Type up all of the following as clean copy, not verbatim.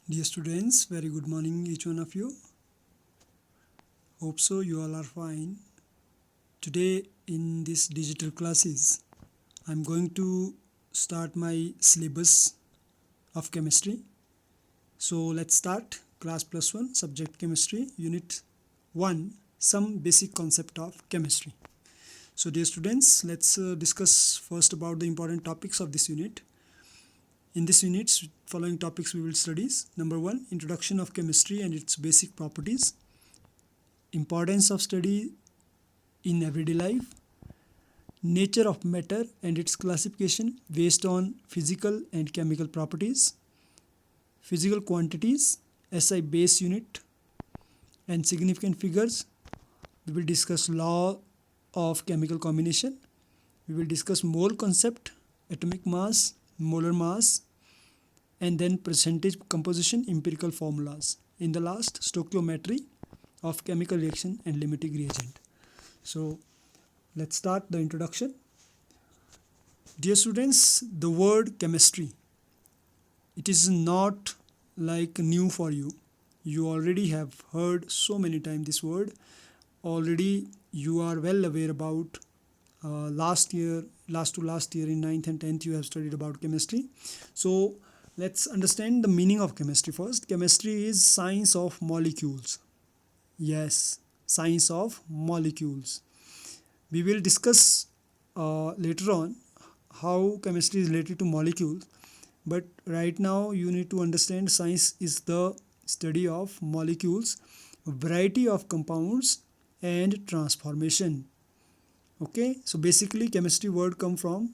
Dear students, very good morning each one of you. Hope so you all are fine. Today in this digital classes, I'm going to start my syllabus of chemistry. So let's start class plus 1 subject chemistry unit 1 some basic concept of chemistry. So dear students, let's discuss first about the important topics of this unit. In this unit, following topics we will study. Number 1, introduction of chemistry and its basic properties. Importance of study in everyday life. Nature of matter and its classification based on physical and chemical properties. Physical quantities, SI base unit and significant figures. We will discuss law of chemical combination. We will discuss mole concept, atomic mass, molar mass, and then percentage composition, empirical formulas. In the last, stoichiometry of chemical reaction and limiting reagent. So let's start the introduction. Dear students, the word chemistry, it is not like new for you. You already have heard so many times this word. Already you are well aware about last year in 9th and 10th you have studied about chemistry. So let's understand the meaning of chemistry first. Chemistry is science of molecules. Yes, science of molecules. We will discuss later on how chemistry is related to molecules, but right now you need to understand science is the study of molecules, variety of compounds and transformation. Okay, so basically chemistry word come from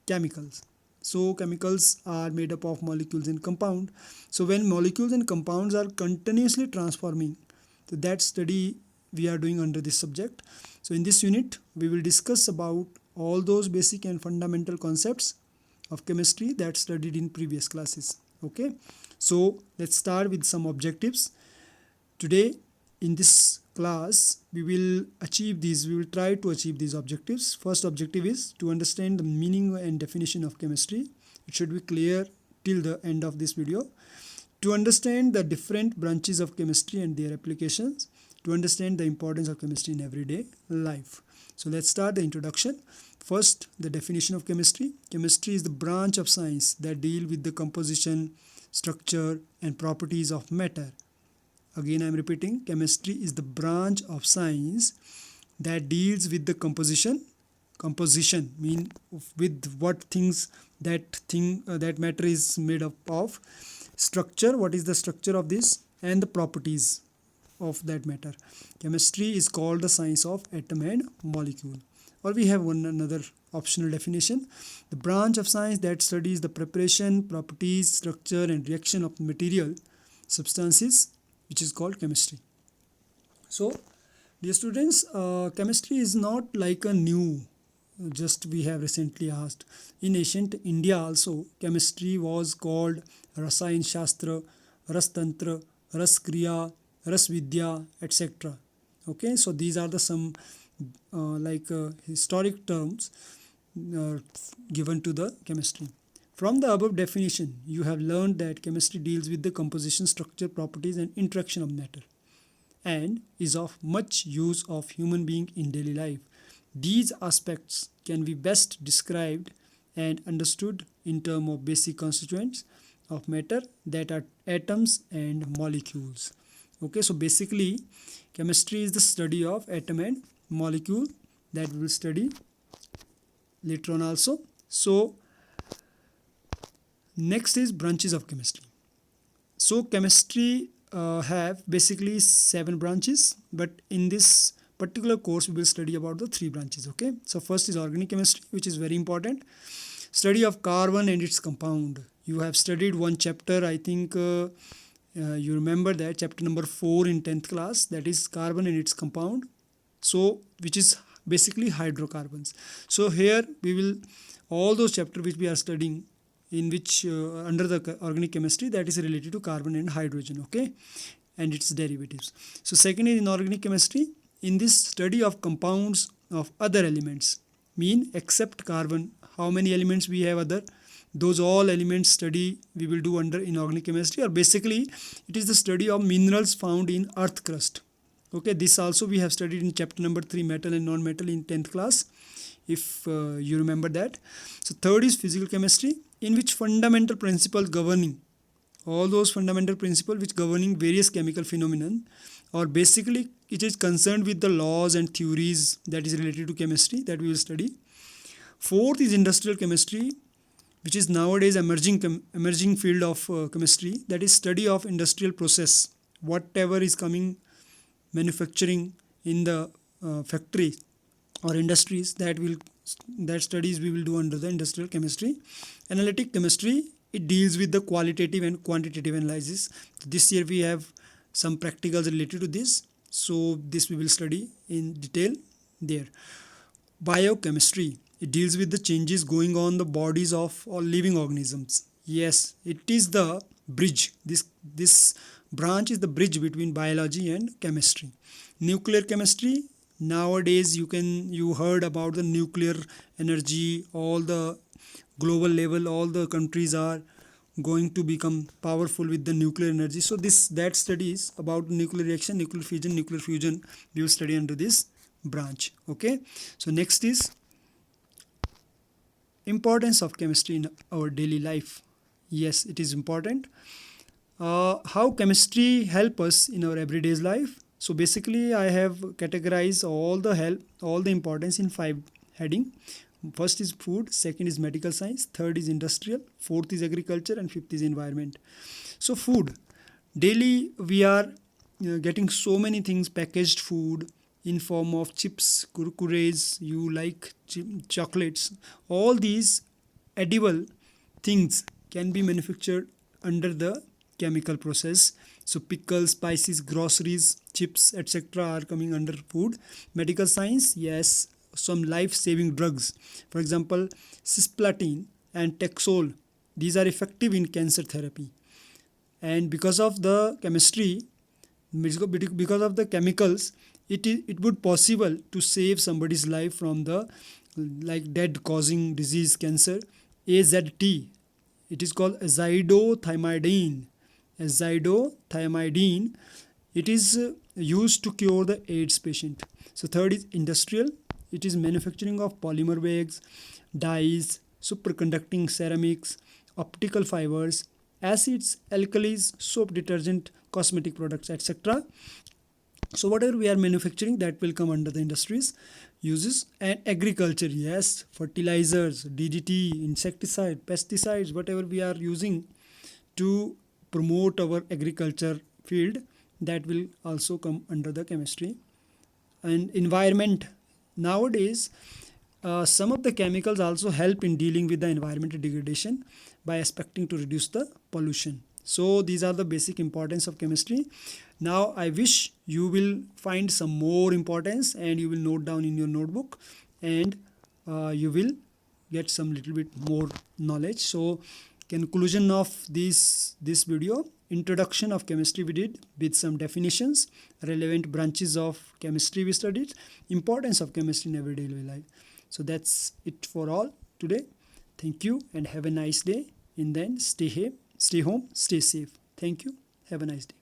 chemicals. So chemicals are made up of molecules and compound. So when molecules and compounds are continuously transforming, so that study we are doing under this subject. So in this unit we will discuss about all those basic and fundamental concepts of chemistry that studied in previous classes. Okay, so let's start with some objectives. Today in this class we will try to achieve these objectives. First objective is to understand the meaning and definition of chemistry. It should be clear till the end of this video. To understand the different branches of chemistry and their applications, to understand the importance of chemistry in everyday life. So let's start the introduction. First, the definition of chemistry. Chemistry is the branch of science that deal with the composition, structure and properties of matter. Again I am repeating, chemistry is the branch of science that deals with the composition mean with what things that matter is made up of, structure, what is the structure of this, and the properties of that matter. Chemistry is called the science of atom and molecule. Or we have another optional definition, the branch of science that studies the preparation, properties, structure and reaction of material substances, which is called chemistry. So dear students, chemistry is not like a new, just we have recently asked. In ancient India also chemistry was called Rasayan Shastra, Rastantra, Raskriya, Rasvidya, etc. Okay, so these are the some historic terms given to the chemistry. From the above definition, you have learned that chemistry deals with the composition, structure, properties and interaction of matter and is of much use of human being in daily life. These aspects can be best described and understood in terms of basic constituents of matter, that are atoms and molecules. Okay, so basically chemistry is the study of atom and molecule that we will study later on also. So next is branches of chemistry. So chemistry have basically 7 branches, but in this particular course we will study about the 3 branches. Okay, so first is organic chemistry, which is very important. Study of carbon and its compound. You have studied one chapter, I think you remember that, chapter number 4 in 10th class, that is carbon and its compound, so which is basically hydrocarbons. So here we will, all those chapters which we are studying in which under the organic chemistry, that is related to carbon and hydrogen, okay, and its derivatives. So second is inorganic chemistry. In this study of compounds of other elements, mean except carbon, how many elements we have other, those all elements study we will do under inorganic chemistry, or basically it is the study of minerals found in earth crust. Okay, this also we have studied in chapter number 3, metal and non-metal, in 10th class, if you remember that. So third is physical chemistry, in which fundamental principles governing, all those fundamental principles which governing various chemical phenomenon, or basically it is concerned with the laws and theories that is related to chemistry, that we will study. Fourth is industrial chemistry, which is nowadays emerging field of chemistry, that is study of industrial process, whatever is coming manufacturing in the factory or industries, that studies we will do under the industrial chemistry. Analytic chemistry, it deals with the qualitative and quantitative analysis. This year we have some practicals related to this, so this we will study in detail there. Biochemistry, it deals with the changes going on the bodies of all living organisms. Yes, it is the bridge. This branch is the bridge between biology and chemistry. Nuclear chemistry, nowadays you heard about the nuclear energy, all the global level, all the countries are going to become powerful with the nuclear energy. So that studies about nuclear reaction, nuclear fusion we will study under this branch. Okay, so next is importance of chemistry in our daily life. Yes, it is important. How chemistry help us in our everyday life? So basically I have categorized all the importance in 5 heading. First is food, second is medical science, third is industrial, fourth is agriculture, and fifth is environment. So food, daily we are getting so many things, packaged food in form of chips, kurkures, you like chocolates, all these edible things can be manufactured under the chemical process. So pickles, spices, groceries, chips, etc. are coming under food. Medical science, yes, some life-saving drugs, for example cisplatin and Taxol, these are effective in cancer therapy. And because of the chemistry, because of the chemicals, it would possible to save somebody's life from the like dead causing disease, cancer. AZT, it is called azithromycin. It is used to cure the AIDS patient. So third is industrial, it is manufacturing of polymer bags, dyes, superconducting ceramics, optical fibers, acids, alkalis, soap, detergent, cosmetic products, etc. So whatever we are manufacturing, that will come under the industries uses. And agriculture, yes, fertilizers, DDT, insecticide, pesticides, whatever we are using to promote our agriculture field, that will also come under the chemistry. And environment, nowadays some of the chemicals also help in dealing with the environmental degradation by expecting to reduce the pollution. So these are the basic importance of chemistry. Now I wish you will find some more importance and you will note down in your notebook, and you will get some little bit more knowledge. So conclusion of this video, introduction of chemistry we did with some definitions, relevant branches of chemistry we studied, importance of chemistry in everyday life. So that's it for all today. Thank you and have a nice day. And then stay home, stay safe. Thank you. Have a nice day.